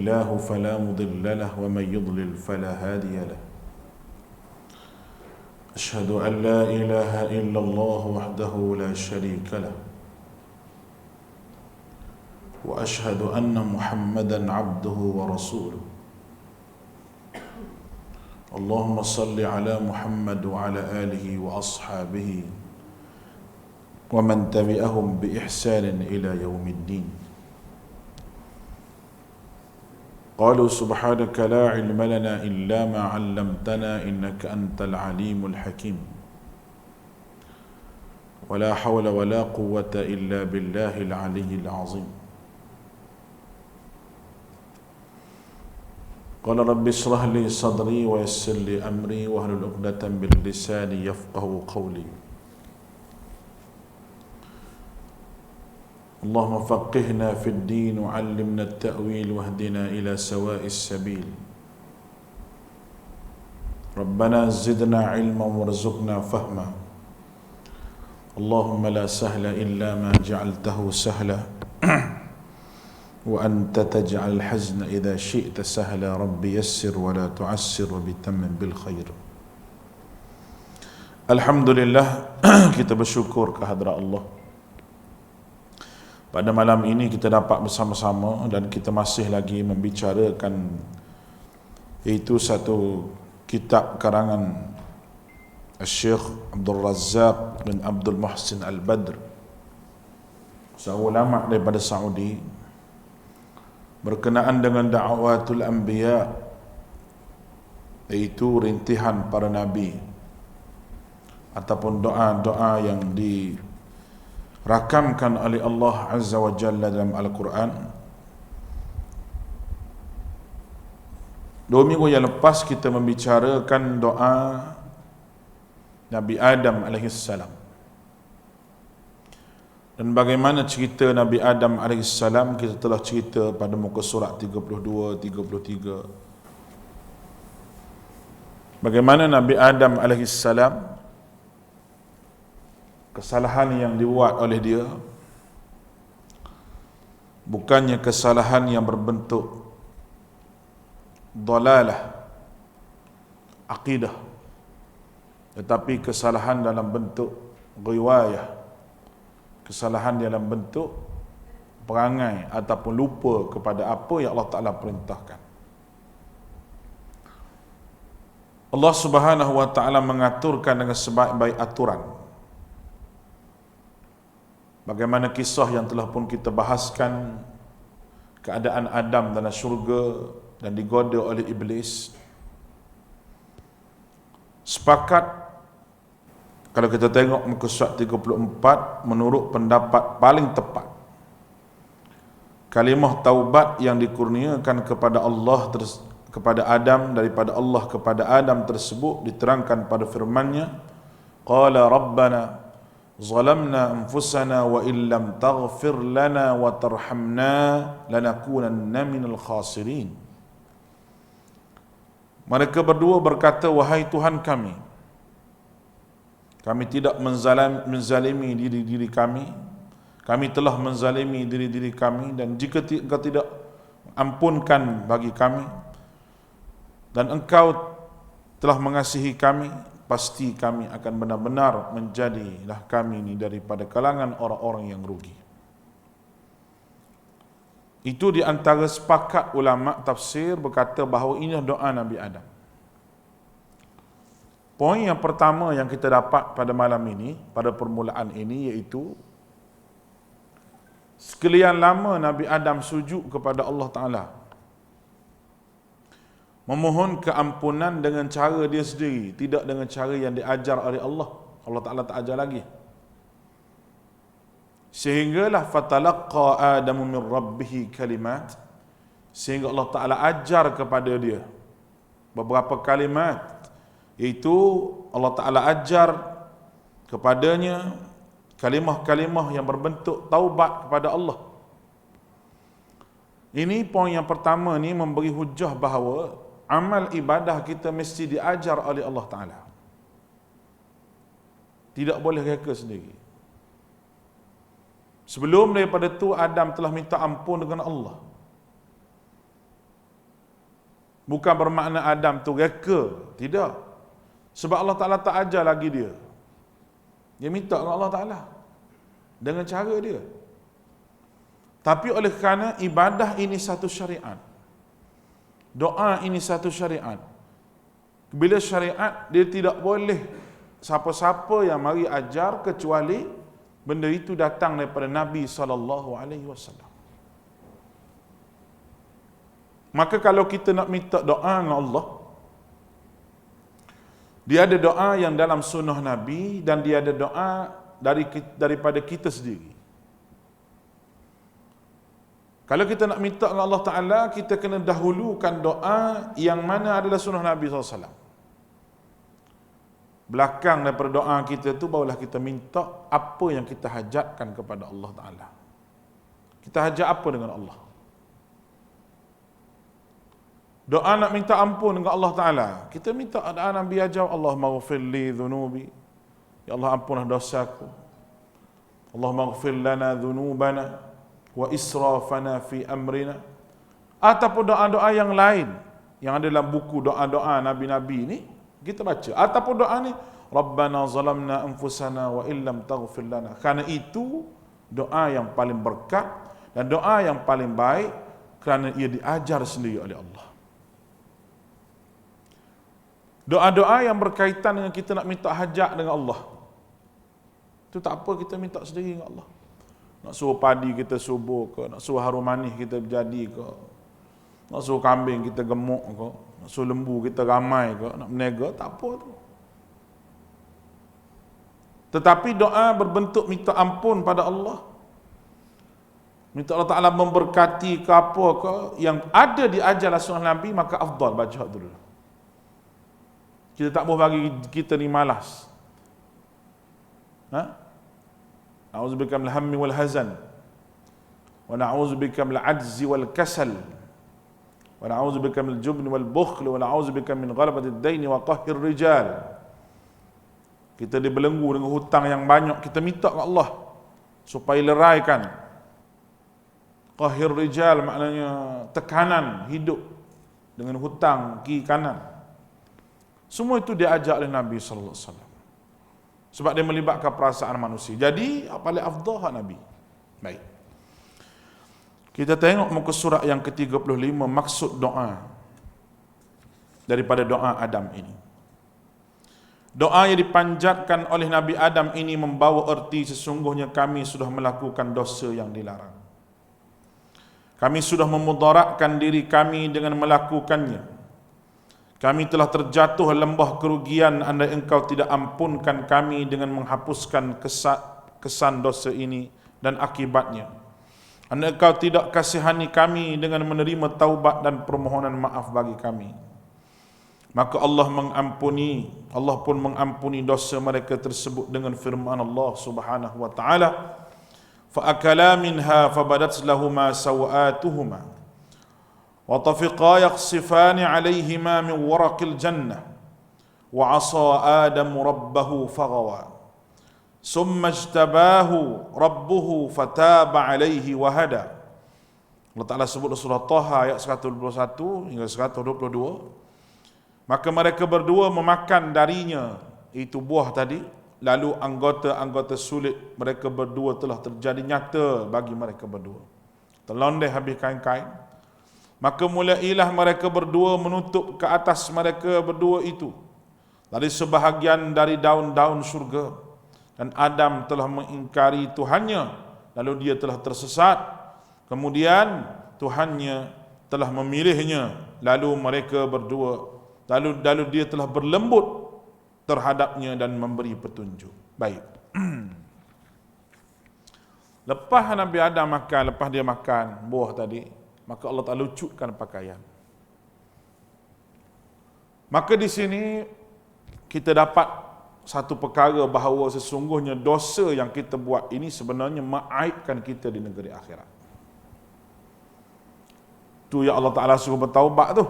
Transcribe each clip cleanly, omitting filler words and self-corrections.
الله فلا مضل له ومن يضلل فلا هادي له. أشهد أن لا إله إلا الله وحده لا شريك له، وأشهد أن محمدا عبده ورسوله. اللهم صل على محمد وعلى آله وأصحابه ومن تبعهم بإحسان إلى يوم الدين. قالوا سبحانك لا علم لنا إلا ما علمتنا إنك أنت العليم الحكيم. ولا حول ولا قوة إلا بالله العلي العظيم. قال رب اشرح لي صدري ويسر لي أمري واحلل عقدة من لساني يفقهوا قولي. اللهم فقهنا في الدين وعلمنا التأويل واهدنا إلى سواء السبيل. ربنا زدنا علما وارزقنا فهما. اللهم لا سهل إلا ما جعلته سهلا وأنت تجعل الحزن إذا شئت سهلا. رب يسر ولا تعسر وبتمم بالخير. Alhamdulillah, kita bersyukur kehadrat Allah. Pada malam ini kita dapat bersama-sama dan kita masih lagi membicarakan iaitu satu kitab karangan Syekh Abdul Razak bin Abdul Muhsin Al-Badr, seorang ulama daripada Saudi, berkenaan dengan da'watul anbiya, iaitu rintihan para nabi ataupun doa-doa yang dirakamkan oleh Allah Azza wa Jalla dalam Al-Quran. 2 minggu yang lepas kita membicarakan doa Nabi Adam alaihissalam dan bagaimana cerita Nabi Adam alaihissalam kita telah cerita pada muka surat 32, 33. Bagaimana Nabi Adam alaihissalam, kesalahan yang dibuat oleh dia bukannya kesalahan yang berbentuk dalalah akidah, tetapi kesalahan dalam bentuk riwayah, kesalahan dalam bentuk perangai ataupun lupa kepada apa yang Allah Ta'ala perintahkan. Allah Subhanahu wa Ta'ala mengaturkan dengan sebaik-baik aturan. Bagaimana kisah yang telah pun kita bahaskan, keadaan Adam dalam syurga dan digoda oleh Iblis. Sepakat, kalau kita tengok muka surat 34, menurut pendapat paling tepat, kalimah taubat yang dikurniakan kepada Allah kepada Adam, daripada Allah kepada Adam tersebut diterangkan pada firman-Nya, qala rabbana zalamna anfusana wa illam taghfir lana wa tarhamna lanakunanna minal khasirin. Mereka berdua berkata, wahai Tuhan kami, kami tidak menzalimi diri-diri kami, kami telah menzalimi diri-diri kami, dan jika Engkau tidak ampunkan bagi kami dan Engkau telah mengasihi kami, pasti kami akan benar-benar menjadilah kami ini daripada kalangan orang-orang yang rugi. Itu di antara sepakat ulama tafsir berkata bahawa ini doa Nabi Adam. Poin yang pertama yang kita dapat pada malam ini, pada permulaan ini, iaitu sekalian lama Nabi Adam sujud kepada Allah Ta'ala, memohon keampunan dengan cara dia sendiri, tidak dengan cara yang diajar oleh Allah. Allah Ta'ala tak ajar lagi. Sehinggalah fatalaqqa Adamu min rabbihi kalimat, sehingga Allah Ta'ala ajar kepada dia beberapa kalimat, iaitu Allah Ta'ala ajar kepadanya kalimah-kalimah yang berbentuk taubat kepada Allah. Ini poin yang pertama ni memberi hujah bahawa amal ibadah kita mesti diajar oleh Allah Ta'ala. Tidak boleh reka sendiri. Sebelum daripada tu Adam telah minta ampun dengan Allah. Bukan bermakna Adam tu reka. Tidak. Sebab Allah Ta'ala tak ajar lagi dia. Dia minta dengan Allah Ta'ala. Dengan cara dia. Tapi oleh kerana ibadah ini satu syariat. Doa ini satu syariat. Bila syariat, dia tidak boleh siapa-siapa yang mari ajar kecuali benda itu datang daripada Nabi SAW. Maka kalau kita nak minta doa dengan Allah, dia ada doa yang dalam sunnah Nabi dan dia ada doa daripada kita sendiri. Kalau kita nak minta dengan Allah Ta'ala, kita kena dahulukan doa yang mana adalah sunnah Nabi SAW. Belakang daripada doa kita tu, barulah kita minta apa yang kita hajatkan kepada Allah Ta'ala. Kita hajat apa dengan Allah? Doa nak minta ampun dengan Allah Ta'ala. Kita minta doa Nabi ajar, Allah maghfir li dhunubi. Ya Allah, ampunlah dosaku. Allah maghfir lana dhunubana wa israfana fi amrina. Ataupun doa-doa yang lain yang ada dalam buku doa-doa Nabi-Nabi ni, kita baca. Ataupun doa ni, Rabbana zalamna anfusana wa illam taghfir lana. Kerana itu doa yang paling berkat dan doa yang paling baik kerana ia diajar sendiri oleh Allah. Doa-doa yang berkaitan dengan kita nak minta hajat dengan Allah, itu tak apa kita minta sendiri dengan Allah. Nak suruh padi kita subur ke, nak suruh harum manis kita berjadi ke, nak suruh kambing kita gemuk ke, nak suruh lembu kita ramai ke, nak menega, tak apa tu. Tetapi doa berbentuk minta ampun pada Allah, minta Allah Ta'ala memberkati ke apa ke, yang ada di ajaran sunnah Nabi, maka afdal baca dulu. Kita tak boleh bagi kita ni malas. A'udzubika minal hammi wal hazan, wa na'udzubika minal ajzi wal kasal, wa na'udzubika minal jubni wal bukhl, wa na'udzubika min ghalabatid daini wa qahhir rijal. Kita dibelenggu dengan hutang yang banyak, kita minta ke Allah supaya leraikan. Qahhir rijal maknanya tekanan hidup dengan hutang kiri kanan. Semua itu diajak oleh Nabi sallallahu alaihi wasallam. Sebab dia melibatkan perasaan manusia. Jadi, paling afdal hak Nabi. Baik. Kita tengok muka surat yang ke-35, maksud doa daripada doa Adam ini. Doa yang dipanjatkan oleh Nabi Adam ini membawa erti sesungguhnya kami sudah melakukan dosa yang dilarang. Kami sudah memudaratkan diri kami dengan melakukannya. Kami telah terjatuh lembah kerugian andai engkau tidak ampunkan kami dengan menghapuskan kesan dosa ini dan akibatnya. Andai engkau tidak kasihani kami dengan menerima taubat dan permohonan maaf bagi kami. Maka Allah pun mengampuni dosa mereka tersebut dengan firman Allah Subhanahu wa taala, fa akala minha fabadat lahumā sawātuhumā wa tafiqā yaqsifāni 'alayhimā min waraqil jannah wa 'asā Ādamu rabbahu faghawā summa ijtabāhu rabbuhu fatāba 'alayhi wa hadā. Allah Ta'ala sebut surah Taha ayat 121 hingga 122. Maka mereka berdua memakan darinya, itu buah tadi, lalu anggota-anggota sulit mereka berdua telah terjadi nyata bagi mereka berdua. Terlondeh habis kain-kain. Maka mulailah mereka berdua menutup ke atas mereka berdua itu dari sebahagian dari daun-daun syurga. Dan Adam telah mengingkari Tuhannya, lalu dia telah tersesat. Kemudian Tuhannya telah memilihnya, lalu mereka berdua Lalu dia telah berlembut terhadapnya dan memberi petunjuk. Baik. Lepas Nabi Adam makan, lepas dia makan buah tadi, maka Allah Ta'ala lucutkan pakaian. Maka di sini kita dapat satu perkara bahawa sesungguhnya dosa yang kita buat ini sebenarnya mengaibkan kita di negeri akhirat. Tu yang Allah Ta'ala suruh bertaubat tu.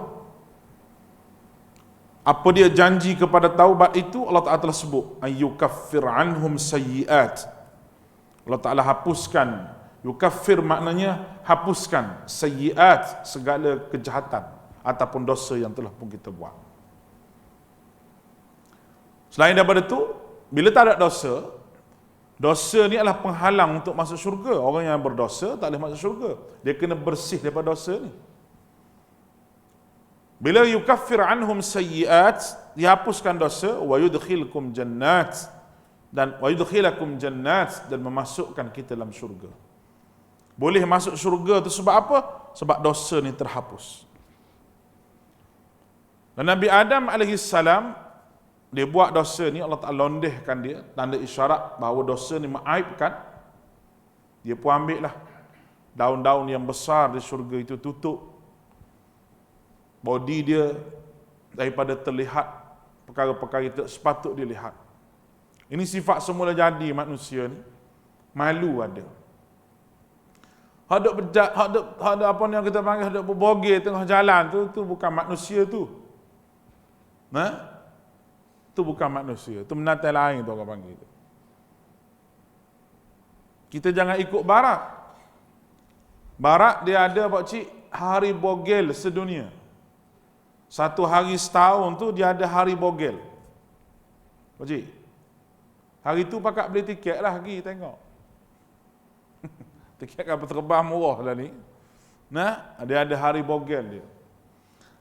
Apa dia janji kepada taubat itu, Allah Ta'ala telah sebut ayyukaffir anhum sayyi'at. Allah Ta'ala hapuskan. Yukaffir maknanya hapuskan, sayyi'at segala kejahatan, ataupun dosa yang telah pun kita buat. Selain daripada itu, bila tak ada dosa, dosa ni adalah penghalang untuk masuk syurga. Orang yang berdosa tak boleh masuk syurga. Dia kena bersih daripada dosa ni. Bila yukaffir anhum sayyiat, dihapuskan dosa, wa yudkhilkum jannat, dan wa yudkhilakum jannat, dan memasukkan kita dalam syurga. Boleh masuk syurga tu sebab apa? Sebab dosa ni terhapus. Dan Nabi Adam alaihissalam, dia buat dosa ni, Allah Ta'ala londehkan dia, tanda isyarat bahawa dosa ni mengaibkan. Dia pun ambil lah daun-daun yang besar di syurga itu, tutup body dia daripada terlihat perkara-perkara itu sepatut dilihat. Ini sifat semula jadi manusia ni, malu ada. Hadap bejat, hadap apa ni yang kita panggil hadap berbogel tengah jalan tu bukan manusia tu. Tu bukan manusia, tu menatai lain tu orang panggil tu. Kita jangan ikut barat. Barat dia ada pak cik hari bogel sedunia. Satu hari setahun tu dia ada hari bogel. Pak cik, hari tu pakak beli tiket lah pergi tengok. Tiket kapal terbang murah lah ni. Dia ada hari bogel dia.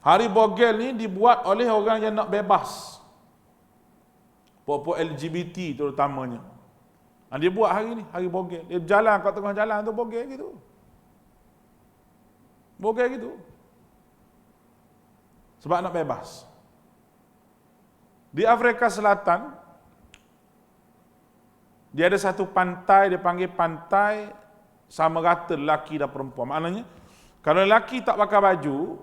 Hari bogel ni dibuat oleh orang yang nak bebas. Puak-puak LGBT terutamanya. Dia buat hari ni, hari bogel. Dia berjalan kat tengah jalan tu bogel gitu. Bogel gitu. Sebab nak bebas. Di Afrika Selatan, dia ada satu pantai, dia panggil pantai sama rata lelaki dan perempuan. Maknanya, kalau lelaki tak pakai baju,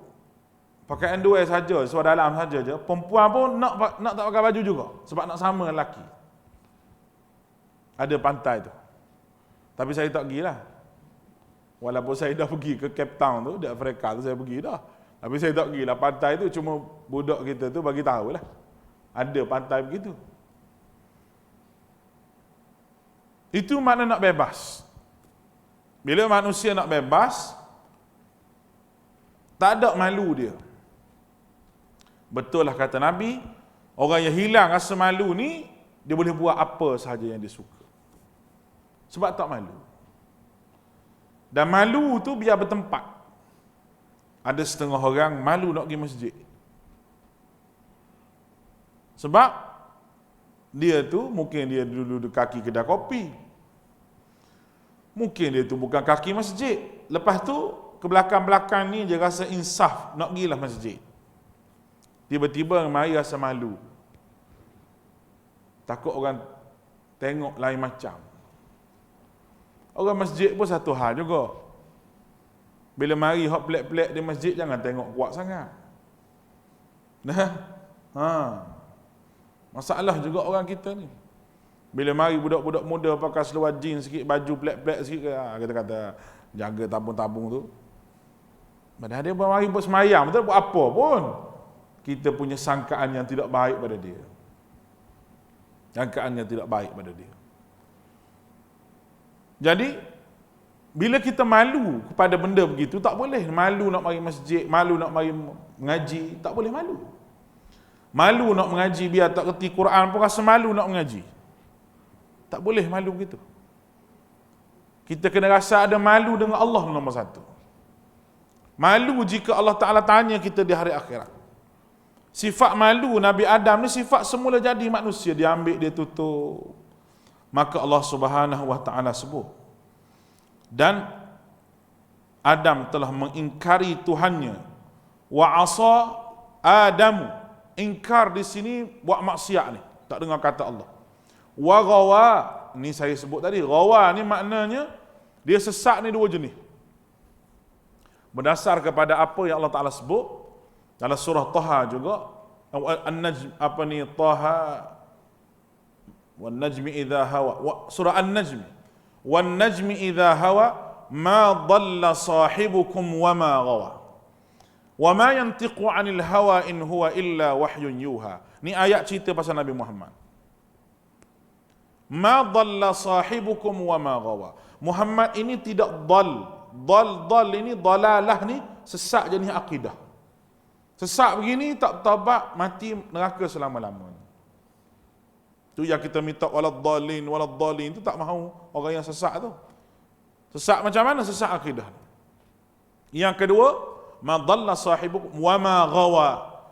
pakai underwear saja, seluar dalam saja je, perempuan pun nak tak pakai baju juga, sebab nak sama dengan lelaki. Ada pantai tu. Tapi saya tak pergi lah. Walaupun saya dah pergi ke Cape Town tu, di Afrika tu saya pergi dah. Tapi saya tak pergi lah. Pantai tu cuma budak kita tu bagi tahu lah. Ada pantai begitu. Itu makna nak bebas. Bila manusia nak bebas, tak ada malu dia. Betul lah kata Nabi, orang yang hilang rasa malu ni, dia boleh buat apa sahaja yang dia suka. Sebab tak malu. Dan malu tu biar bertempat. Ada setengah orang malu nak pergi masjid. Sebab dia tu mungkin dia dulu kaki kedai kopi. Mungkin dia tu bukan kaki masjid. Lepas tu ke belakang-belakang ni dia rasa insaf nak pergilah masjid. Tiba-tiba mari rasa malu. Takut orang tengok lain macam. Orang masjid pun satu hal juga. Bila mari hok pelik-pelik di masjid, jangan tengok kuat sangat. Masalah juga orang kita ni. Bila mari budak-budak muda pakai seluar jeans sikit, baju pelik-pelik sikit, kita kata jaga tabung-tabung tu. Padahal dia mari buat semayang, betul buat apa pun. Kita punya sangkaan yang tidak baik pada dia. Sangkaan yang tidak baik pada dia. Jadi, bila kita malu kepada benda begitu, tak boleh malu nak mari masjid, malu nak mari mengaji, tak boleh malu. Malu nak mengaji biar tak kerti Quran pun rasa malu nak mengaji. Tak boleh malu begitu. Kita kena rasa ada malu dengan Allah nombor satu. Malu jika Allah Ta'ala tanya kita di hari akhirat. Sifat malu Nabi Adam ni sifat semula jadi manusia. Dia ambil, dia tutup. Maka Allah Subhanahu Wa Ta'ala sebut. Dan Adam telah mengingkari Tuhannya. Wa asa Adamu. Ingkar di sini buat maksiat ni. Tak dengar kata Allah. Wa ghawa. Ni saya sebut tadi. Ghawa ni maknanya dia sesat ni dua jenis. Berdasar kepada apa yang Allah Ta'ala sebut dalam surah Taha juga. An-Najm, apa ni, Taha wan najmi idha hawa. Surah An-Najm. Wan najmi idha hawa ma dhalla sahibukum wa ma ghawa. Wa ma yantiqu 'anil hawa in huwa illa wahyun yuha. Ni ayat cerita pasal Nabi Muhammad. Ma dhalla sahibukum wa ma ghawa. Muhammad ini tidak dhal. Dhal ini dhalalah ni sesat jenis akidah. Sesat begini tak bertaubat, mati neraka selama-lamanya. Tu yang kita minta waladdallin tu tak mahu orang yang sesat tu. Sesat macam mana? Sesat akidah. Yang kedua, ma dhalla sahibukum wa ma ghawa.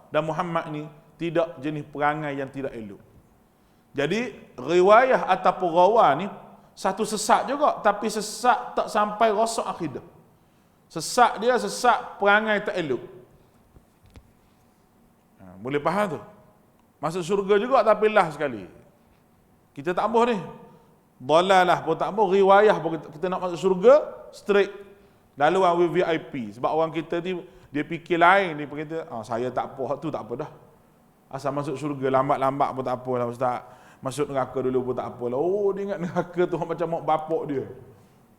Dan Muhammad ni tidak jenis perangai yang tidak elok. Jadi riwayah ataupun ghawa ni satu sesat juga, tapi sesat tak sampai rosak akidah. Sesat dia sesat perangai tak elok. Boleh faham tu? Masuk syurga juga tapi lah sekali. Kita tak mahu ni. Dalalah pun tak mahu, riwayah pun kita nak masuk syurga straight. Lalu orang VIP. Sebab orang kita ni dia fikir lain, dia kata, saya tak apa, tu tak apa dah. Asal masuk syurga lambat-lambat pun tak apalah ustaz. Masuk neraka dulu pun tak apalah. Oh, dia ingat neraka tu macam mak bapak dia.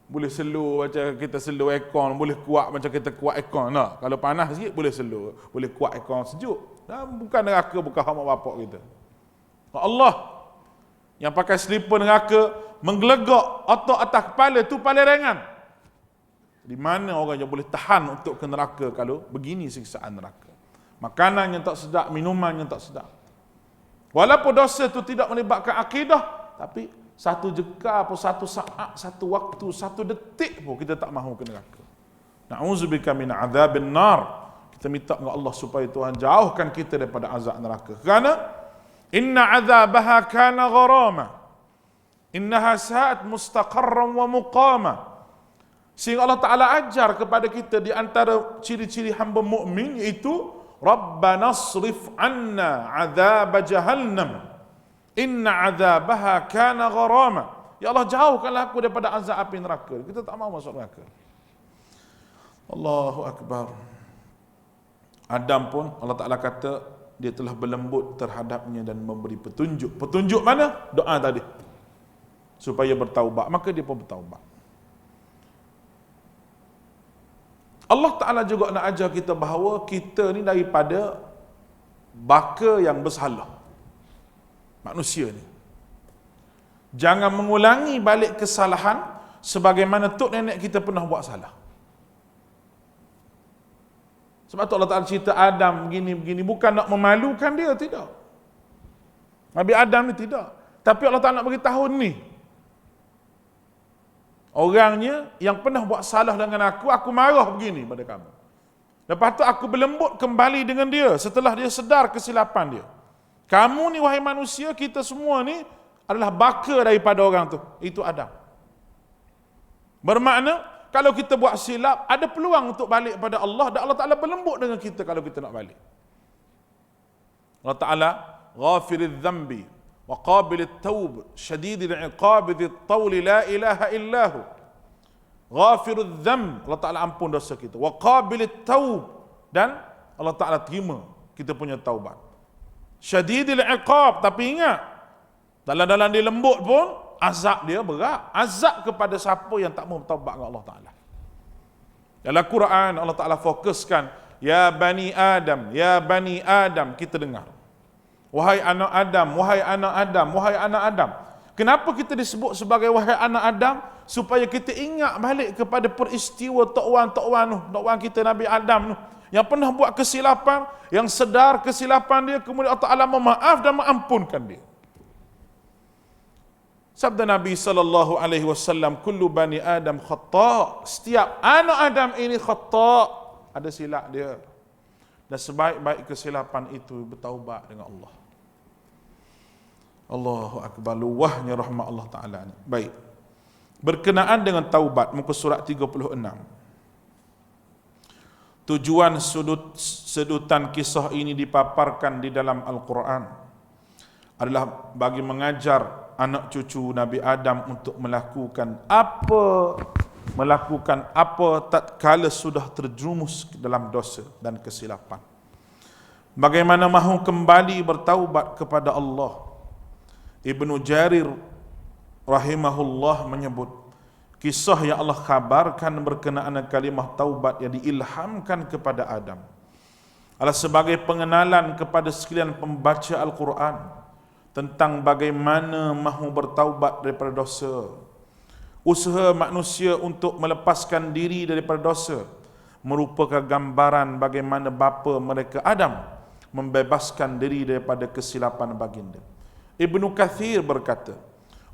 Boleh slow macam kita slow aircon, boleh kuat macam kita kuat aircon. Nah, kalau panas sikit boleh slow, boleh kuat aircon sejuk. Dan bukan neraka, bukan mak bapak kita. Allah yang pakai slipper neraka menggelegak otak atas kepala tu paling ringan. Di mana orang yang boleh tahan untuk ke neraka kalau begini siksaan neraka? Makanan yang tak sedap, minuman yang tak sedap. Walaupun dosa itu tidak melibatkan akidah, tapi satu jeka pun, satu saat, satu waktu, satu detik pun kita tak mahu ke neraka. Na'udzubika min adzabin nar. Kita minta kepada Allah supaya Tuhan jauhkan kita daripada azab neraka. Kerana inna adzabaha kana gharama. Innaha sa'at mustaqarran wa muqama. Sehingga Allah Ta'ala ajar kepada kita di antara ciri-ciri hamba mukmin iaitu Rabbana asrif anna azab jahannam inna azabaha kana gharama. Ya Allah, jauhkanlah aku daripada azab api neraka. Kita tak mahu masuk neraka. Allahu Akbar. Adam pun Allah Ta'ala kata dia telah berlembut terhadapnya dan memberi petunjuk. Petunjuk mana? Doa tadi. Supaya bertaubat. Maka dia pun bertaubat. Allah Ta'ala juga nak ajar kita bahawa kita ni daripada baka yang bersalah. Manusia ni. Jangan mengulangi balik kesalahan sebagaimana tok nenek kita pernah buat salah. Sebab tu Allah Ta'ala cerita Adam begini-begini. Bukan nak memalukan dia, tidak. Nabi Adam ni tidak. Tapi Allah Ta'ala nak beritahu ni. Orangnya yang pernah buat salah dengan aku marah begini pada kamu. Lepas tu aku berlembut kembali dengan dia setelah dia sedar kesilapan dia. Kamu ni wahai manusia, kita semua ni adalah baka daripada orang tu. Itu Adam. Bermakna, kalau kita buat silap, ada peluang untuk balik pada Allah dan Allah Ta'ala berlembut dengan kita kalau kita nak balik. Allah Ta'ala, ghafiriz zambi wa qabilit taub, syadidil iqab, dzit tauli la ilaha illahu. Ghafirudz dzamb, Allah Taala ampun dosa kita. Wa qabilit taub, dan Allah Taala terima kita punya taubat. Syadidil iqab, tapi ingat, dalam dia lembut pun azab dia berat. Azab kepada siapa yang tak mau bertaubat dengan Allah Taala. Dalam Quran Allah Taala fokuskan ya bani Adam, ya bani Adam, kita dengar. Wahai anak Adam, wahai anak Adam, wahai anak Adam. Kenapa kita disebut sebagai wahai anak Adam? Supaya kita ingat balik kepada peristiwa tok wan kita Nabi Adam tu, yang pernah buat kesilapan, yang sedar kesilapan dia, kemudian Allah Ta'ala memaaf dan mengampunkan dia. Sabda Nabi SAW, kullu bani Adam khata'. Setiap anak Adam ini khata', ada silap dia. Dan sebaik-baik kesilapan itu bertaubat dengan Allah. Allahu Akbar, luahnya rahmat Allah Ta'ala ni. Baik. Berkenaan dengan taubat, muka surat 36. Tujuan sedutan kisah ini dipaparkan di dalam Al-Quran adalah bagi mengajar anak cucu Nabi Adam untuk melakukan apa tatkala sudah terjerumus dalam dosa dan kesilapan. Bagaimana mahu kembali bertaubat kepada Allah. Ibnu Jarir rahimahullah menyebut kisah yang Allah khabarkan berkenaan kalimah taubat yang diilhamkan kepada Adam adalah sebagai pengenalan kepada sekalian pembaca Al-Quran tentang bagaimana mahu bertaubat daripada dosa. Usaha manusia untuk melepaskan diri daripada dosa merupakan gambaran bagaimana bapa mereka Adam membebaskan diri daripada kesilapan baginda. Ibnu Kathir berkata,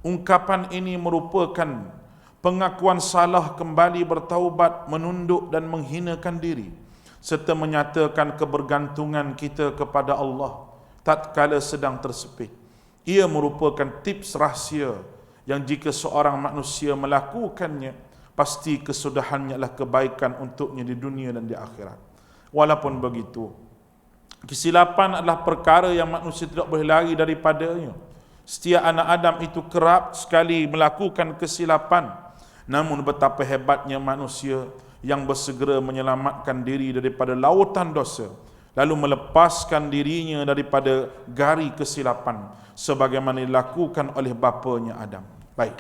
ungkapan ini merupakan pengakuan salah, kembali bertaubat, menunduk dan menghinakan diri, serta menyatakan kebergantungan kita kepada Allah tatkala sedang tersepit. Ia merupakan tips rahsia yang jika seorang manusia melakukannya, pasti kesudahannya adalah kebaikan untuknya di dunia dan di akhirat. Walaupun begitu, kesilapan adalah perkara yang manusia tidak boleh lari daripadanya. Setiap anak Adam itu kerap sekali melakukan kesilapan. Namun betapa hebatnya manusia yang bersegera menyelamatkan diri daripada lautan dosa, lalu melepaskan dirinya daripada gari kesilapan, sebagaimana dilakukan oleh bapanya Adam. Baik.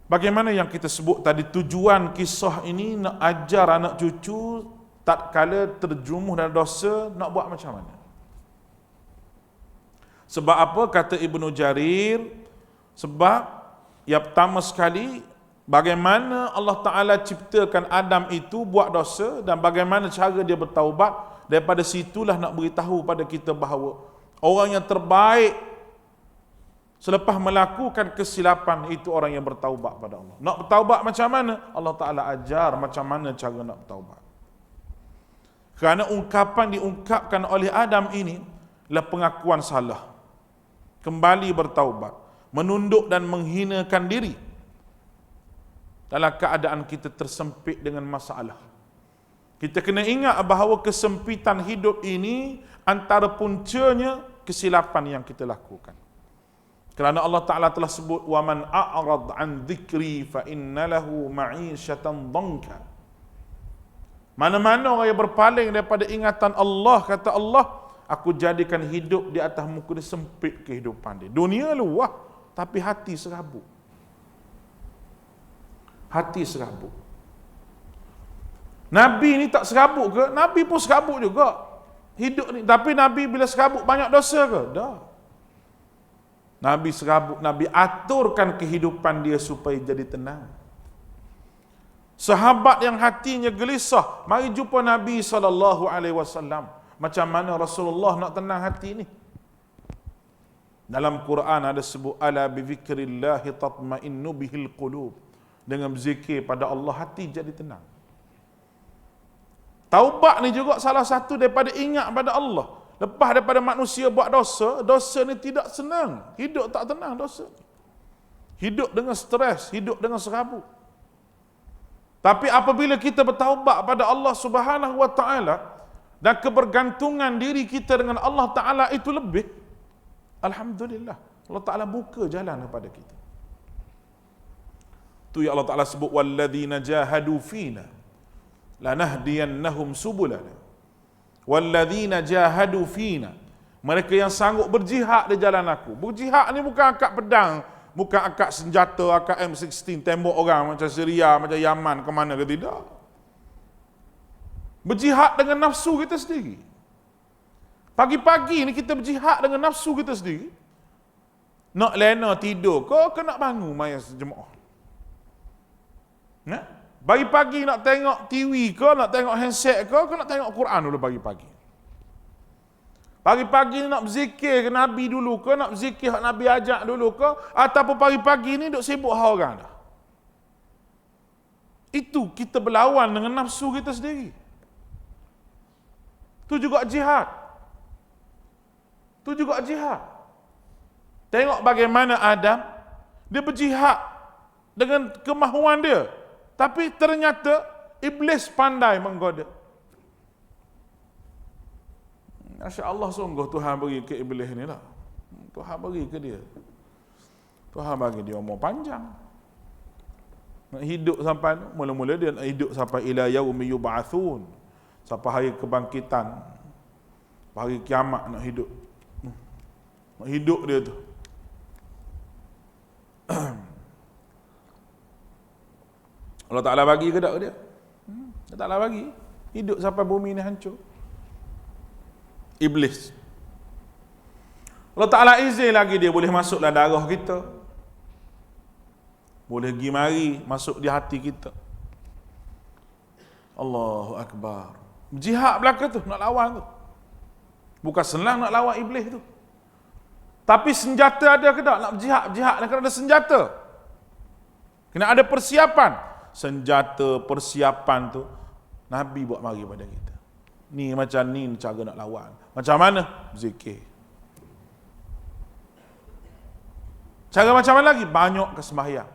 Bagaimana yang kita sebut tadi, tujuan kisah ini nak ajar anak cucu tatkala terjerumus dalam dosa nak buat macam mana. Sebab apa kata Ibnu Jarir? Sebab yang pertama sekali, bagaimana Allah Ta'ala ciptakan Adam itu buat dosa dan bagaimana cara dia bertaubat. Daripada situlah nak beritahu pada kita bahawa orang yang terbaik selepas melakukan kesilapan itu orang yang bertaubat pada Allah. Nak bertaubat macam mana? Allah Ta'ala ajar macam mana cara nak bertaubat. Kerana ungkapan diungkapkan oleh Adam ini adalah pengakuan salah, kembali bertaubat, menunduk dan menghinakan diri dalam keadaan kita tersempit dengan masalah. Kita kena ingat bahawa kesempitan hidup ini antara puncanya kesilapan yang kita lakukan. Kerana Allah Ta'ala telah sebut, وَمَنْ أَعْرَضْ عَنْ ذِكْرِي فَإِنَّ لَهُ مَعِيشَةً ضَنْكًا. Mana-mana orang yang berpaling daripada ingatan Allah, kata Allah, aku jadikan hidup di atas muka dia sempit kehidupan dia. Dunia luah, tapi hati serabut. Hati serabut. Nabi ni tak serabut ke? Nabi pun serabut juga. Hidup ni. Tapi Nabi bila serabut banyak dosa ke? Dah. Nabi serabut, Nabi aturkan kehidupan dia supaya jadi tenang. Sahabat yang hatinya gelisah, mari jumpa Nabi SAW. Macam mana Rasulullah nak tenang hati ni? Dalam Quran ada sebut, ala bi zikrillahi tatma'innu bihil qulub. Dengan berzikir pada Allah, hati jadi tenang. Taubat ni juga salah satu daripada ingat pada Allah. Lepas daripada manusia buat dosa, dosa ni tidak senang. Hidup tak tenang dosa. Hidup dengan stres, hidup dengan serabut. Tapi apabila kita bertaubat pada Allah Subhanahu wa taala dan kebergantungan diri kita dengan Allah Taala itu lebih, alhamdulillah, Allah Taala buka jalan kepada kita. Tu yang Allah Taala sebut, walladzina jahadu fina lanahdiyannahum subulana. Walladzina jahadu fina, mereka yang sanggup berjihad di jalan aku. Berjihad ni bukan angkat pedang, bukan angkat senjata, angkat M16 tembok orang macam Syria, macam Yaman ke mana ke, tidak. Berjihad dengan nafsu kita sendiri. Pagi-pagi ni kita berjihad dengan nafsu kita sendiri. Nak lena tidur ke nak bangun maya jemaah. Nah, pagi-pagi nak tengok TV ke, nak tengok handset ke nak tengok Quran dulu pagi-pagi. Pagi-pagi nak berzikir ke Nabi dulu ke, nak berzikir hak Nabi ajak dulu ke, ataupun pagi-pagi ni duk sibuk hal orang dah. Itu kita berlawan dengan nafsu kita sendiri. Itu juga jihad. Itu juga jihad. Tengok bagaimana Adam, dia berjihad dengan kemahuan dia. Tapi ternyata iblis pandai menggoda. Masya Allah, sungguh Tuhan bagi ke iblis ni lah. Tuhan bagi ke dia. Tuhan bagi dia umur panjang. Nak hidup sampai, mula-mula dia nak hidup sampai ila yaumi yub'atsun. Sampai hari kebangkitan. Hari kiamat nak hidup. Nak hidup dia tu. Allah Ta'ala bagi ke tak ke dia? Allah Ta'ala bagi. Hidup sampai bumi ni hancur. Iblis. Allah Ta'ala izin lagi dia boleh masuk dalam darah kita. Boleh pergi mari masuk di hati kita. Allahu Akbar. Jihad belaka tu, nak lawan tu. Bukan senang nak lawan iblis tu. Tapi senjata ada ke tak? Nak jihad kena ada senjata. Kena ada persiapan. Senjata, persiapan tu Nabi buat mari pada kita. Ni macam ni cara nak lawan. Macam mana? Zikir. Cara macam mana lagi? Banyak ke sembahyang.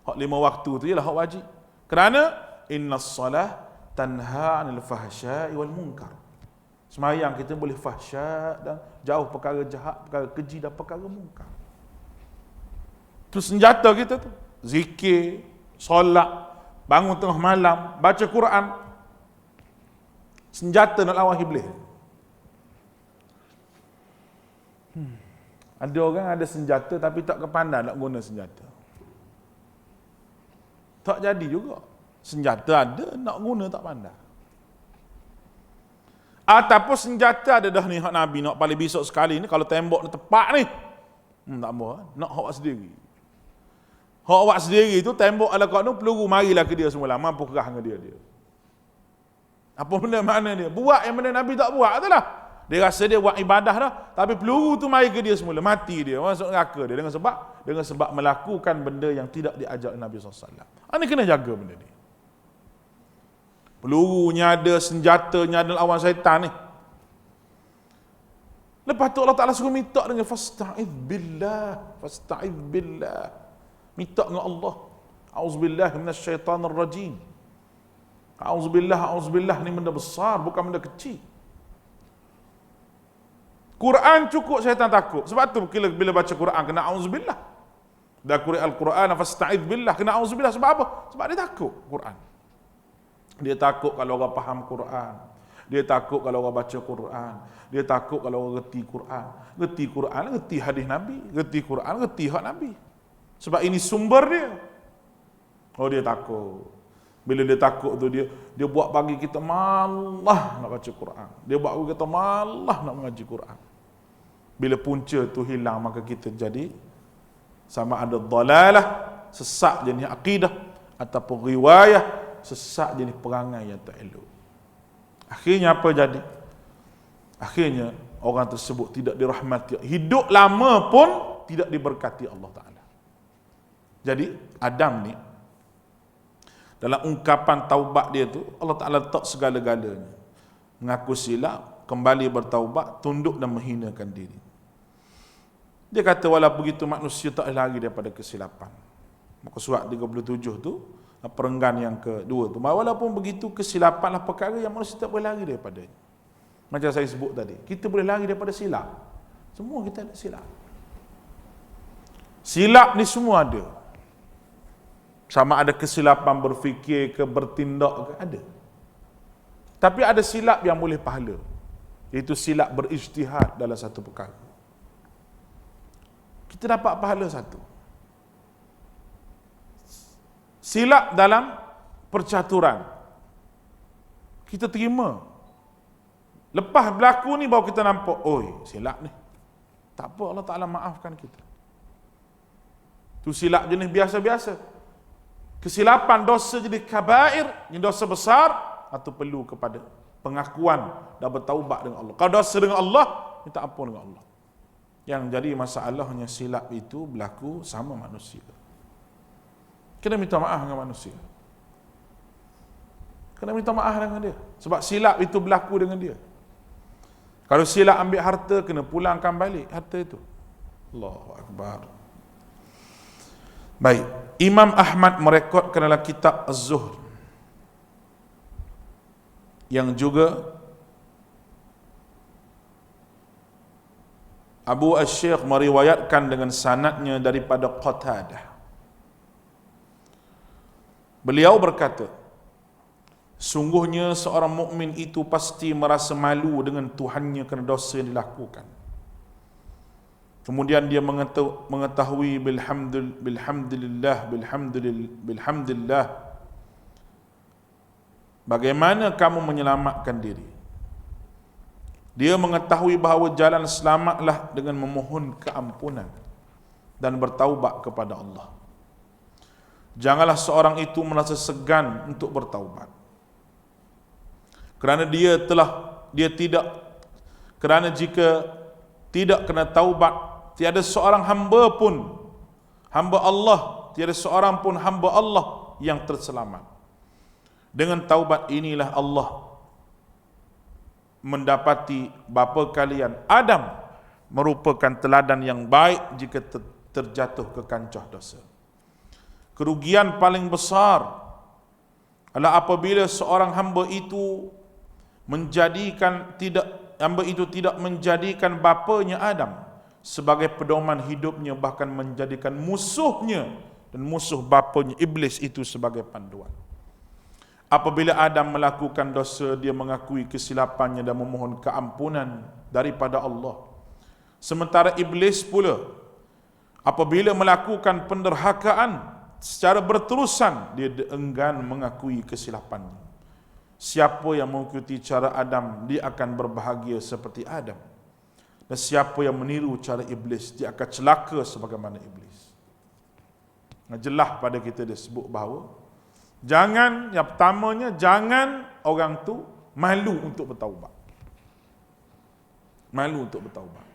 Hak 5 waktu tu ialah hak wajib. Kerana innas salah tanha 'anil fahsya'i wal munkar. Sembahyang kita boleh fahsya' dan jauh perkara jahat, perkara keji dan perkara munkar. Tu senjata kita tu. Zikir, solat, bangun tengah malam, baca Quran. Senjata nak lawan iblis. Ada orang ada senjata tapi tak kepandai nak guna senjata. Tak jadi juga. Senjata ada, nak guna tak pandai. Ataupun senjata ada dah ni hak Nabi nak paling besok sekali ni kalau tembok ni tepak ni. Tak apa, nak hak sendiri. Hak awak sendiri tu tembok ala kau tu peluru marilah ke dia semula, mampu kerah dengan dia. Apa benda mana dia? Buat yang benda Nabi tak buat tu lah. Dia rasa dia buat ibadah dah, tapi peluru tu mari ke dia semula, mati dia, masuk neraka dia dengan sebab melakukan benda yang tidak diajar Nabi SAW. Ini kena jaga benda ni. Pelurunya ada, senjatanya ada lawan syaitan ni. Lepas tu Allah Ta'ala suruh minta dengan fasta'idh billah. Minta dengan Allah. A'udzubillah minasyaitanir rajim. A'udzubillah ni benda besar, bukan benda kecil. Quran cukup syaitan takut. Sebab tu bila baca Quran kena a'udzubillah. Dan Al-Quran fasta'idh billah kena a'udzubillah sebab apa? Sebab dia takut Quran. Dia takut kalau orang faham Quran. Dia takut kalau orang baca Quran. Dia takut kalau orang reti Quran. Reti Quran, reti hadis Nabi. Reti Quran, reti hak Nabi. Sebab ini sumber dia. Oh, dia takut. Bila dia takut tu dia buat bagi kita malah nak baca Quran. Dia buat bagi kita malah nak mengaji Quran. Bila punca tu hilang maka kita jadi sama ada dhalalah, sesat jenis akidah ataupun riwayah, sesat jenis perangai yang tak elok. Akhirnya apa jadi? Akhirnya orang tersebut tidak dirahmati. Hidup lama pun tidak diberkati Allah Ta'ala. Jadi Adam ni dalam ungkapan taubat dia tu Allah Ta'ala letak segala-galanya. Mengaku silap, kembali bertaubat, tunduk dan menghinakan diri. Dia kata walau begitu manusia tak lari daripada kesilapan. Muka surat 37 tu, perenggan yang kedua tu. Walaupun begitu kesilapanlah perkara yang manusia tak boleh lari daripadanya. Macam saya sebut tadi, kita boleh lari daripada silap. Semua kita ada silap. Silap ni semua ada. Sama ada kesilapan berfikir ke bertindak ke, ada. Tapi ada silap yang boleh pahala. Iaitu silap berijtihad dalam satu perkara. Kita dapat pahala satu. Silap dalam percaturan. Kita terima. Lepas berlaku ni baru kita nampak, oi, silap ni. Tak apa, Allah Ta'ala maafkan kita. Tu silap jenis biasa-biasa. Kesilapan dosa jadi kabair, jadi dosa besar, atau perlu kepada pengakuan dan bertaubat dengan Allah. Kalau dosa dengan Allah, minta ampun dengan Allah. Yang jadi masalahnya silap itu berlaku sama manusia. Kena minta maaf dengan manusia. Kena minta maaf dengan dia. Sebab silap itu berlaku dengan dia. Kalau silap ambil harta, kena pulangkan balik harta itu. Allahu Akbar. Baik, Imam Ahmad merekodkan dalam kitab Az-Zuhd yang juga Abu Asy-Syaikh meriwayatkan dengan sanadnya daripada Qatadah. Beliau berkata, sungguhnya seorang mukmin itu pasti merasa malu dengan Tuhannya kerana dosa yang dilakukan. Kemudian dia mengetahui bilhamdulillah bagaimana kamu menyelamatkan diri. Dia mengetahui bahawa jalan selamatlah dengan memohon keampunan dan bertaubat kepada Allah. Janganlah seorang itu merasa segan untuk bertaubat. Kerana kerana jika tidak kena taubat, tiada seorang hamba pun, hamba Allah, tiada seorang pun hamba Allah yang terselamat. Dengan taubat inilah Allah mendapati bapa kalian Adam merupakan teladan yang baik jika terjatuh ke kancah dosa. Kerugian paling besar adalah apabila seorang hamba itu tidak menjadikan bapanya Adam sebagai pedoman hidupnya, bahkan menjadikan musuhnya dan musuh bapanya Iblis itu sebagai panduan. Apabila Adam melakukan dosa, dia mengakui kesilapannya dan memohon keampunan daripada Allah. Sementara Iblis pula, apabila melakukan penderhakaan secara berterusan, dia enggan mengakui kesilapannya. Siapa yang mengikuti cara Adam, dia akan berbahagia seperti Adam. Dan siapa yang meniru cara Iblis, dia akan celaka sebagaimana Iblis. Jelas pada kita dia sebut bahawa yang pertamanya, jangan orang tu malu untuk bertaubat. Malu untuk bertaubat.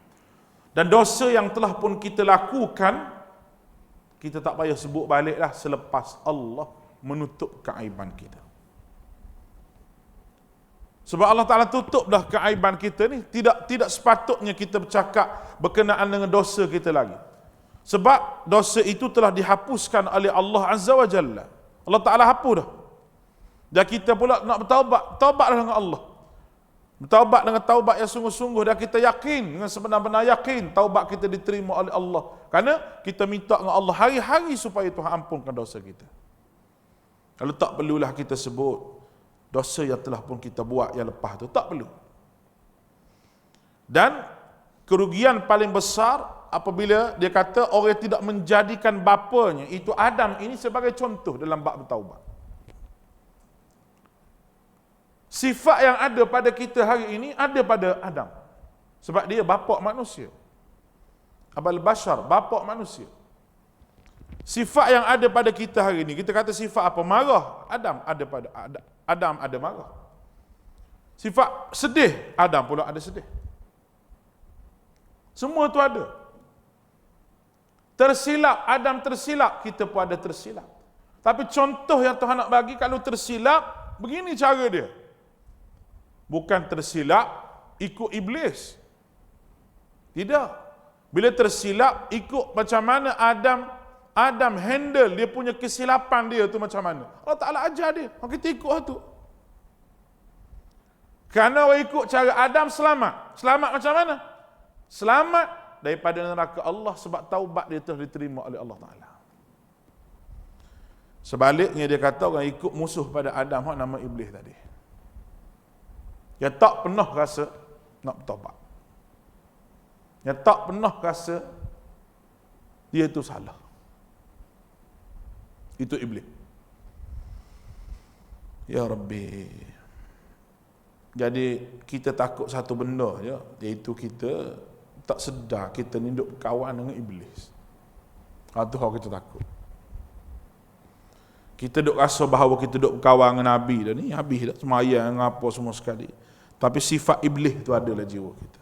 Dan dosa yang telah pun kita lakukan, kita tak payah sebut baliklah selepas Allah menutup keaiban kita. Sebab Allah Ta'ala tutup dah keaiban kita ni, tidak sepatutnya kita bercakap berkenaan dengan dosa kita lagi. Sebab dosa itu telah dihapuskan oleh Allah Azza wa Jalla. Allah Ta'ala hapus dah. Dan kita pula nak bertaubat, taubatlah dengan Allah. Bertaubat dengan taubat yang sungguh-sungguh, dan kita yakin, dengan sebenar-benar yakin taubat kita diterima oleh Allah. Kerana kita minta dengan Allah hari-hari supaya Tuhan ampunkan dosa kita. Kalau tak perlulah kita sebut dosa yang telah pun kita buat yang lepas tu, tak perlu. Dan kerugian paling besar apabila dia kata orang tidak menjadikan bapanya, itu Adam ini, sebagai contoh dalam bab bertaubat. Sifat yang ada pada kita hari ini ada pada Adam. Sebab dia bapa manusia. Abul Bashar, bapa manusia. Sifat yang ada pada kita hari ini, kita kata sifat apa? Marah. Adam ada marah. Sifat sedih, Adam pula ada sedih. Semua tu ada. Tersilap, Adam tersilap, kita pun ada tersilap. Tapi contoh yang Tuhan nak bagi, kalau tersilap, begini cara dia. Bukan tersilap ikut iblis. Tidak. Bila tersilap, ikut macam mana Adam handle dia punya kesilapan dia tu macam mana. Allah Ta'ala ajar dia. Kita ikut tu. Kerana orang ikut cara Adam, selamat. Selamat macam mana? Selamat daripada neraka Allah, sebab taubat dia telah diterima oleh Allah Ta'ala. Sebaliknya dia kata orang ikut musuh pada Adam, nama iblis tadi. Yang tak pernah rasa nak bertaubat. Yang tak pernah rasa dia itu salah. Itu iblis. Ya Rabbi. Jadi kita takut satu benda je, iaitu kita tak sedar kita ni duk berkawan dengan iblis. Itu hal kita takut. Kita duk rasa bahawa kita duk berkawan dengan Nabi dah ni, habis dah semayang apa semua sekali. Tapi sifat iblis tu adalah jiwa kita.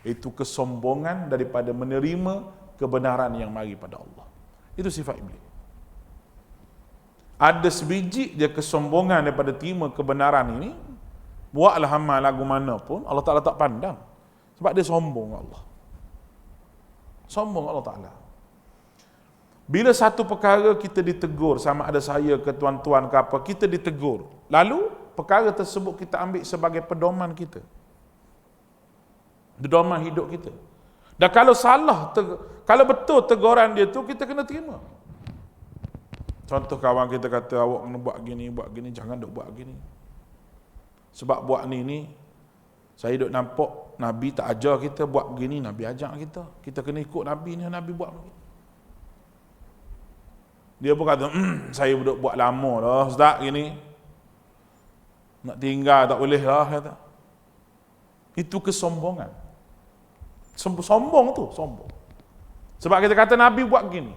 Itu kesombongan daripada menerima kebenaran yang mari pada Allah. Itu sifat iblis. Ada sebiji je kesombongan daripada terima kebenaran ini, buatlah amal lagu mana pun, Allah Ta'ala tak pandang. Sebab dia sombong Allah. Sombong Allah Ta'ala. Bila satu perkara kita ditegur, sama ada saya ke tuan-tuan ke apa, kita ditegur. Lalu, perkara tersebut kita ambil sebagai pedoman kita. Pedoman hidup kita. Dan kalau salah, kalau betul teguran dia tu, kita kena terima. Contoh kawan kita kata, awak kena buat gini, jangan duk buat gini. Sebab buat ni, saya duk nampak Nabi tak ajar kita buat begini, Nabi ajar kita. Kita kena ikut Nabi ni, Nabi buat begini. Dia pun kata, saya duk buat lama dah, Ustaz, gini. Nak tinggal tak boleh lah, kata. Itu kesombongan. Sombong tu, sombong. Sebab kita kata Nabi buat begini.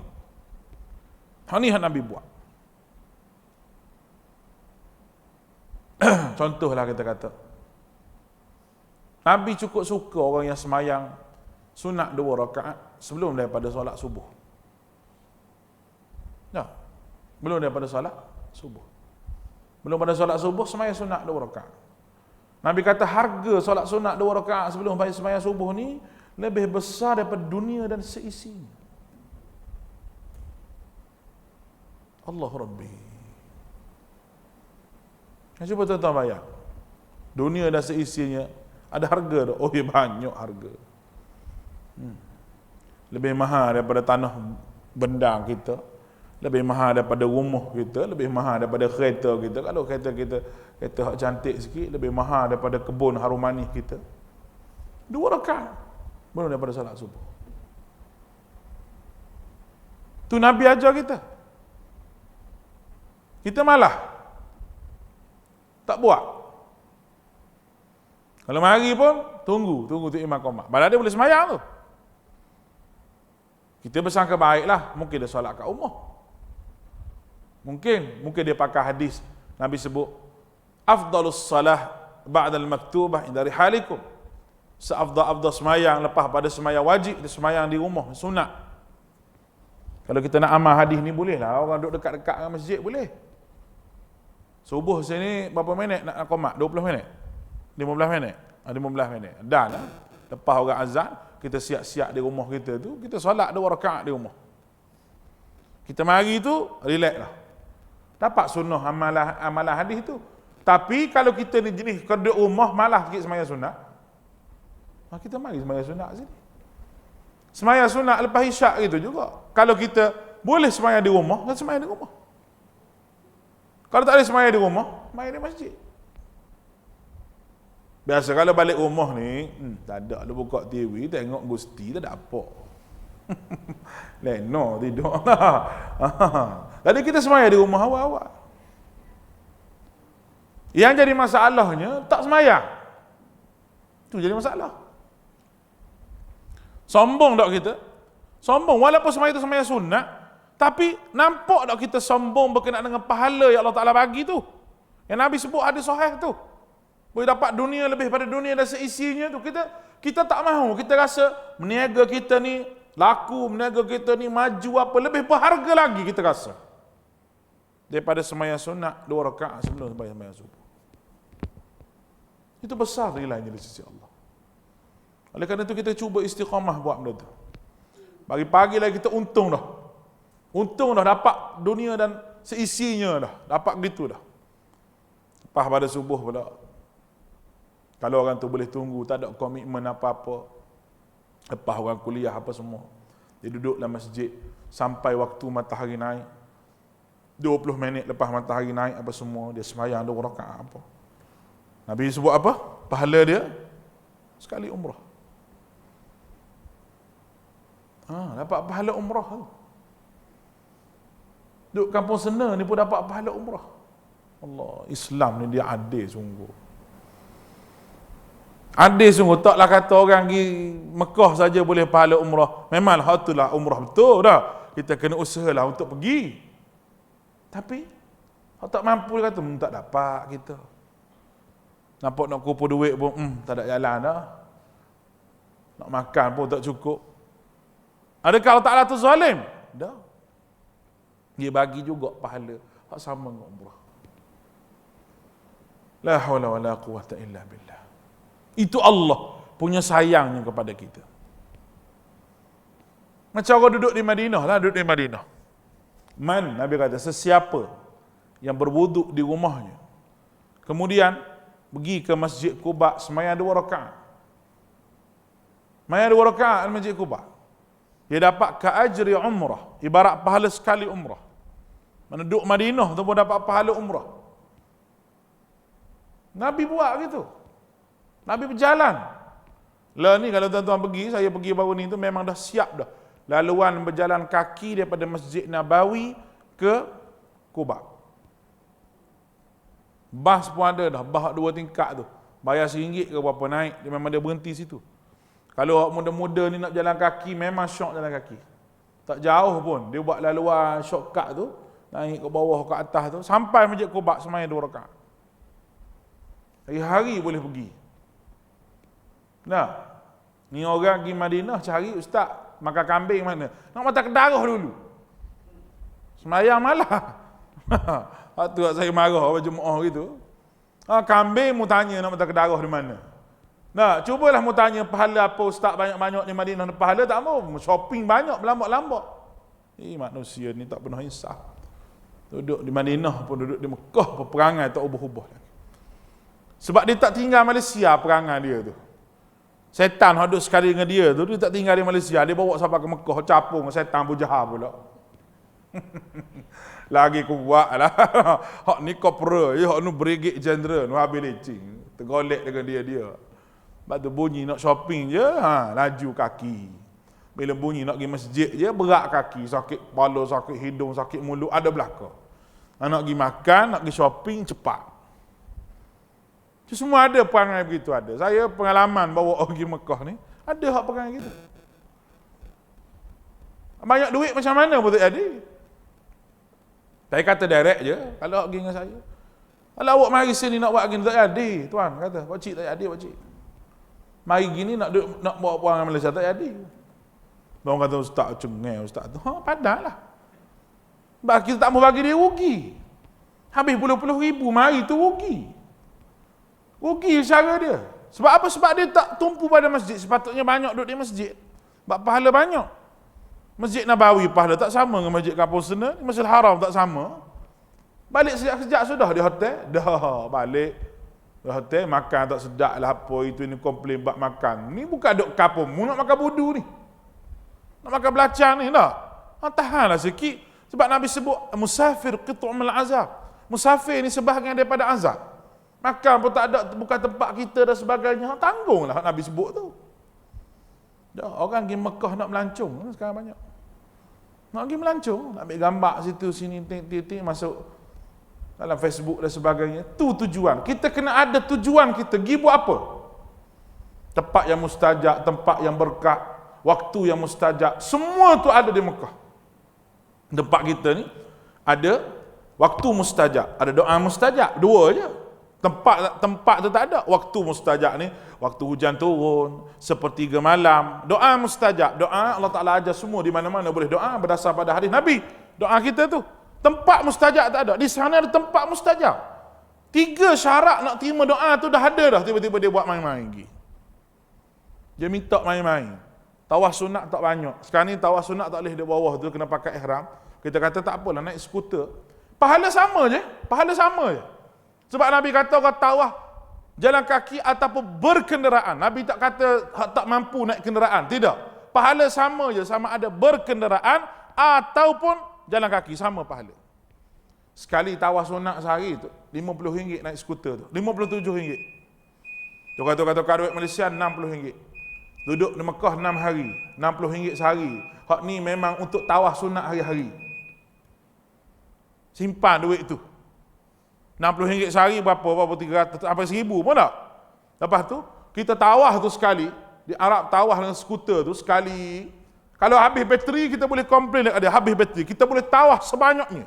Ini yang Nabi buat. Contohlah kita kata, Nabi cukup suka orang yang semayang sunat 2 rakaat sebelum daripada solat subuh. Ya, belum daripada solat subuh. Belum pada solat subuh, semayang sunat 2 rakaat. Nabi kata harga solat sunat 2 rakaat sebelum semayang subuh ni lebih besar daripada dunia dan seisinya. Allah Rabbi. Cuba tuan-tuan bayang. Dunia dan seisinya ada harga dah. Oh, banyak harga. Lebih mahal daripada tanah benda kita, lebih mahal daripada rumah kita, lebih mahal daripada kereta kita. Kalau kereta kita kereta hak cantik sikit, lebih mahal daripada kebun harum manis kita. 2 rakaat belum daripada solat subuh. Tu Nabi ajar kita. Kita malah tak buat. Kalau mari pun tunggu tu imam qomat. Malah dia boleh semayang tu. Kita bersangka baiklah, mungkin dia solat kat rumah. Mungkin dia pakai hadis Nabi sebut afdalus salah ba'dal maktubah inda rihalikum. Seafdal semayang lepas pada semayang wajib, dia semayang di rumah, sunat. Kalau kita nak amal hadis ni boleh lah, orang duduk dekat-dekat dengan masjid boleh. Subuh sini berapa minit nak qomat? 20 minit? 15 minit? 15 minit. Dah lah. Lepas orang azan, kita siap-siap di rumah kita tu, kita solat 2 rakaat di rumah. Kita mari tu, relax lah. Dapat sunnah amalan hadis tu. Tapi kalau kita ni jenis kerja rumah, malah sikit semayang sunat, kita mari semayang sunat sini. Semayang sunat lepas isyak gitu juga. Kalau kita boleh semayang di rumah, kita semayang di rumah. Kalau tak ada semayang di rumah, semayang di masjid. Biasa kalau balik rumah ni, tak ada lu buka TV, tengok Gusti, tak ada apa. Leno tidur lah. Jadi kita semayang di rumah awal-awal. Yang jadi masalahnya, tak semayang. Itu jadi masalah. Sombong tak kita? Sombong, walaupun semayang itu semayang sunat, tapi nampak tak kita sombong berkenaan dengan pahala yang Allah Ta'ala bagi tu? Yang Nabi sebut ada sahih tu. Boleh dapat dunia lebih pada dunia dan seisinya tu. Kita tak mahu. Kita rasa meniaga kita ni laku, meniaga kita ni maju apa, lebih berharga lagi kita rasa daripada semayang sunat 2 rakaat sebelum semayang subuh. Itu besar nilainya di sisi Allah. Oleh kerana itu kita cuba istiqamah buat benda tu. Pagi-pagi lagi kita untung dah. Untung dah dapat dunia dan seisinya dah. Dapat gitu dah. Lepas pada subuh pula, kalau orang tu boleh tunggu, tak ada komitmen apa-apa, lepas orang kuliah apa semua, dia duduk dalam masjid sampai waktu matahari naik, 20 minit lepas matahari naik apa semua, dia semayang 2 rakaat apa. Nabi sebut apa? Pahala dia sekali umrah. Dapat pahala umrah tu. Duduk kampung Sena ni pun dapat pahala umrah. Allah, Islam ni dia adil sungguh. Adil sungguh, taklah kata orang pergi Mekah saja boleh pahala umrah. Memanglah itulah umrah betul dah. Kita kena usahalah untuk pergi. Tapi hak tak mampu, dia kata tak dapat kita. Nampak nak kumpul duit pun tak ada jalan dah. Nak makan pun tak cukup. Adakah Allah Ta'ala tu zalim? Dah. Dia bagi juga pahala hak sama dengan umrah. La haula wala quwwata illa billah. Itu Allah punya sayangnya kepada kita. Macam orang duduk di Madinah lah, duduk di Madinah. Nabi kata, sesiapa yang berwuduk di rumahnya, kemudian pergi ke Masjid Quba semayang 2 rakaat. Semayang 2 rakaat di Masjid Quba, dia dapat ke ajri umrah, ibarat pahala sekali umrah. Mana duduk Madinah tu pun dapat pahala umrah. Nabi buat gitu. Nabi berjalan. Lah ni kalau tuan-tuan pergi, saya pergi baru ni tu memang dah siap dah. Laluan berjalan kaki daripada Masjid Nabawi ke Quba. Bas pun ada dah, bas 2 tingkat tu. Bayar RM1 ke berapa naik, dia memang dia berhenti situ. Kalau muda-muda ni nak jalan kaki, memang syok jalan kaki. Tak jauh pun, dia buat laluan shortcut tu, naik ke bawah ke atas tu, sampai Masjid Quba semayang 2 rakaat. Hari-hari boleh pergi. Nah, ni orang pergi Madinah cari ustaz makan kambing mana? Nak mata darah dulu. Semayang malah. Waktu saya marah apa jemaah gitu. Kambing mu tanya nak mata darah di mana? Nah, cubalah mu tanya pahala apa ustaz banyak-banyak di Madinah, pahala tak mau, shopping banyak berlambak-lambak. Manusia ni tak pernah insaf. Duduk di Madinah pun duduk di Mekah peperangan tak ubah-ubah lagi. Sebab dia tak tinggal Malaysia perangan dia tu. Setan hadut sekali dengan dia tu, dia tak tinggal di Malaysia, dia bawa sampai ke Mekah, capung setan Abu Jahal pula. Lagi kuat lah. Hak ni kopra, hak ni brigade general, nu habis lecing. Tergolek dengan dia. Lepas tu bunyi nak shopping je, laju kaki. Bila bunyi nak pergi masjid je, berat kaki, sakit kepala, sakit hidung, sakit mulut, ada belakang. Nak pergi makan, nak pergi shopping, cepat. Semua ada perangai begitu ada. Saya pengalaman bawa orang pergi Mekah ni, ada hak perangai gitu. Banyak duit macam mana pun tak jadi. Saya kata direct je, kalau awak pergi dengan saya. Kalau awak mari sini nak buat gini tak jadi, tuan kata, pak cik tak jadi, pak cik. Mari gini nak bawa pulang Malaysia tak jadi. Orang kata ustaz cengeng ustaz tu. Padahlah. Sebab kita tak mau bagi dia rugi. Habis puluh-puluh ribu mari tu rugi. Rugi cara dia. Sebab apa? Sebab dia tak tumpu pada masjid. Sepatutnya banyak duduk di masjid. Sebab pahala banyak. Masjid Nabawi pahala tak sama dengan Masjid Kampung Sena, Masjid Haram tak sama. Balik sejak sudah di hotel, dah balik di hotel makan tak sedap lah apa itu ni komplain bab makan. Ni bukan duk kampung, mu nak makan budu ni. Nak makan belacan ni tak. Tahanlah sikit sebab Nabi sebut musafir qit'ul azab. Musafir ni sebahagian daripada azab. Makan pun tak ada, bukan tempat kita dan sebagainya. Tanggunglah Nabi sebut tu. Dah, orang pergi Mekah nak melancong sekarang banyak. Nak pergi melancong, nak ambil gambar situ sini titik masuk dalam Facebook dan sebagainya. Tu tujuan. Kita kena ada tujuan kita. Pergi buat apa? Tempat yang mustajab, tempat yang berkah, waktu yang mustajab. Semua tu ada di Mekah. Tempat kita ni ada waktu mustajab, ada doa mustajab, dua je. Tempat tu tak ada. Waktu mustajab ni, waktu hujan turun, sepertiga malam, doa mustajab. Doa Allah Ta'ala ajar semua di mana-mana boleh doa berdasar pada hadis Nabi. Doa kita tu. Tempat mustajab tak ada. Di sana ada tempat mustajab. 3 syarat nak terima doa tu dah ada dah. Tiba-tiba dia buat main-main lagi. Dia minta main-main. Tawaf sunat tak banyak. Sekarang ni tawaf sunat tak boleh di bawah tu, kena pakai ihram. Kita kata tak apalah, naik skuter. Pahala sama je. Pahala sama je. Sebab Nabi kata orang tawaf jalan kaki ataupun berkenderaan. Nabi tak kata tak mampu naik kenderaan. Tidak. Pahala sama je, sama ada berkenderaan ataupun jalan kaki, sama pahala. Sekali tawaf sunat sehari tu RM50 naik skuter tu. RM57. Tukar-tukar duit Malaysia RM60. Duduk di Mekah 6 hari, RM60 sehari. Hak ni memang untuk tawaf sunat hari-hari. Simpan duit tu. RM60 sehari berapa 300 sampai 1000 pun tak. Lepas tu kita tawaf tu sekali di Arab, tawaf dengan skuter tu sekali. Kalau habis bateri kita boleh komplain ada habis bateri. Kita boleh tawaf sebanyaknya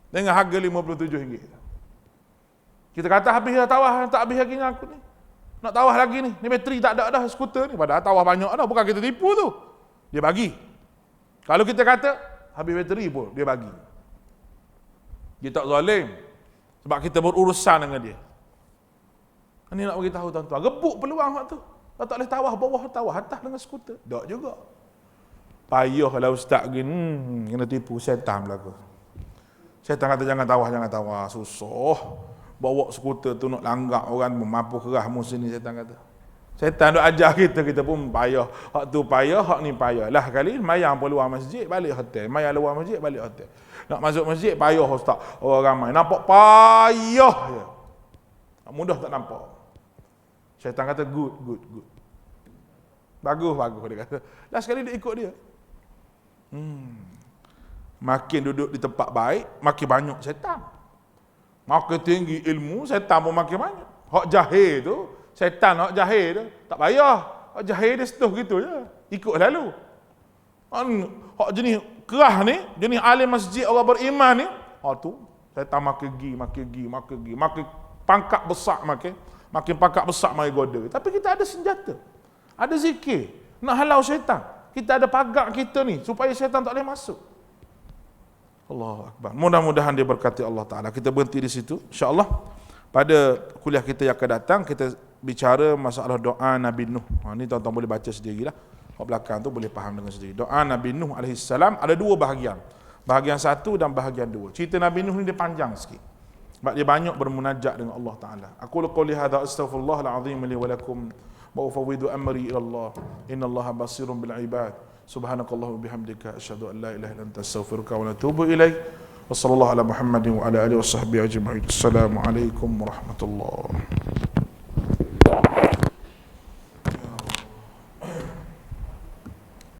dengan harga RM57. Kita kata habis dah tawaf, tak habis lagi dengan aku ni. Nak tawaf lagi ni bateri tak ada dah skuter ni. Padahal tawaf banyak dah, bukan kita tipu tu. Dia bagi. Kalau kita kata habis bateri pun dia bagi. Dia tak zalim. Sebab kita berurusan dengan dia. Ini nak beritahu tuan-tuan, rebut peluang waktu tu. Tak boleh tawaf bawah, tawaf atas dengan skuter. Tak juga. Payahlah ustaz gini, kena tipu syaitan belaka. Syaitan kata jangan tawaf, susah. Bawa skuter tu nak langgar orang, mampu kerah mu sini, syaitan kata. Syaitan duk ajar kita pun payah. Hak tu payah, hak ni payah. Lah kali mayang peluang masjid, balik hotel. Mayang luar masjid, balik hotel. Nak masuk masjid, payah ustaz. Orang ramai. Nampak payah je. Mudah tak nampak. Syaitan kata good. Bagus dia kata. Dah sekali dia ikut dia. Makin duduk di tempat baik, makin banyak syaitan. Makin tinggi ilmu, syaitan pun makin banyak. Hak jahil tu, syaitan hak jahil tu, tak payah. Hak jahil dia setuh gitu je. Ikut lalu. Hak jenis kerah ni, jenis alim masjid orang beriman ni, tu syaitan makin pangkat besar makin pangkat besar makin goda. Tapi kita ada senjata. Ada zikir. Nak halau syaitan. Kita ada pagar kita ni supaya syaitan tak boleh masuk. Allahu Akbar. Mudah-mudahan diberkati Allah Ta'ala. Kita berhenti di situ. InsyaAllah pada kuliah kita yang akan datang, kita bicara masalah doa Nabi Nuh. Ini tuan-tuan boleh baca sendirilah. Kat belakang tu boleh faham dengan sendiri. Doa Nabi Nuh AS ada dua bahagian. Bahagian satu dan bahagian dua. Cerita Nabi Nuh ni dia panjang sikit. Sebab dia banyak bermunajat dengan Allah Ta'ala. Aku qouli hadza astaghfirullahal azim li wa lakum wa ufawwidu amri ila Allah. Innallaha basirun bil ibad. Subhanakallahumma bihamdika asyhadu an la ilaha illa anta astaghfiruka wa atubu ilaik. Wassallallahu ala Muhammadin wa ala alihi washabbihi ajma'in. Assalamualaikum warahmatullahi